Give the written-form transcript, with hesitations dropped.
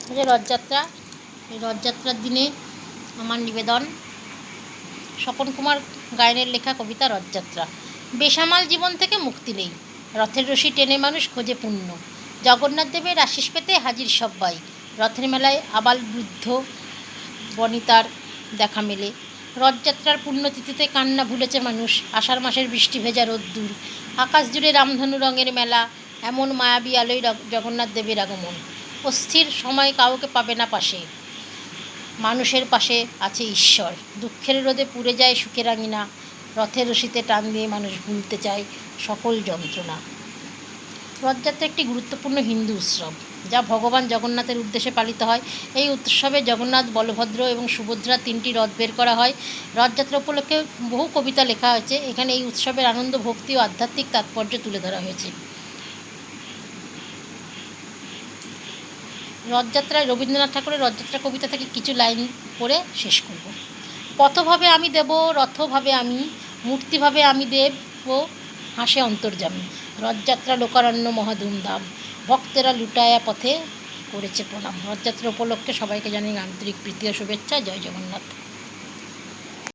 যে রথযাত্রা, এই রথযাত্রার দিনে আমার নিবেদন স্বপন কুমার গায়নের লেখা কবিতা রথযাত্রা। বেসামাল জীবন থেকে মুক্তি নেই, রথের রশি টেনে মানুষ খোঁজে পুণ্য। জগন্নাথ দেবের আশিস পেতে হাজির সব্বাই, রথের মেলায় আবাল বৃদ্ধ বনিতার দেখা মেলে। রথযাত্রার পুণ্যতিথিতে কান্না ভুলেছে মানুষ, আষাঢ় মাসের বৃষ্টি ভেজা রোদ্দুর, আকাশ জুড়ে রামধনু রঙের মেলা, এমন মায়াবী আলোয় জগন্নাথ দেবের আগমন। অস্থির সময় কাউকে পাবে না পাশে, মানুষের পাশে আছে ঈশ্বর। দুঃখের রোদে পুড়ে যায় সুখের আঙিনা, রথের রশিতে টান দিয়ে মানুষ ভুলতে চায় সকল যন্ত্রণা। রথযাত্রা একটি গুরুত্বপূর্ণ হিন্দু উৎসব, যা ভগবান জগন্নাথের উদ্দেশ্যে পালিত হয়। এই উৎসবে জগন্নাথ, বলভদ্র এবং সুভদ্রা তিনটি রথ বের করা হয়। রথযাত্রা উপলক্ষে বহু কবিতা লেখা হয়েছে। এখানে এই উৎসবের আনন্দ, ভক্তি ও আধ্যাত্মিক তাৎপর্য তুলে ধরা হয়েছে। রথযাত্রায় রবীন্দ্রনাথ ঠাকুরের রথযাত্রা কবিতা থেকে কিছু লাইন পড়ে শেষ করব। পথভাবে আমি দেব, রথভাবে আমি, মূর্তিভাবে আমি দেব ও হাসে অন্তর্যামী। রথযাত্রা লোকারণ্য মহাধুমধাম, ভক্তেরা লুটায়া পথে করেছে প্রণাম। রথযাত্রা উপলক্ষে সবাইকে জানাই আন্তরিক প্রীতি ও শুভেচ্ছা। জয় জগন্নাথ।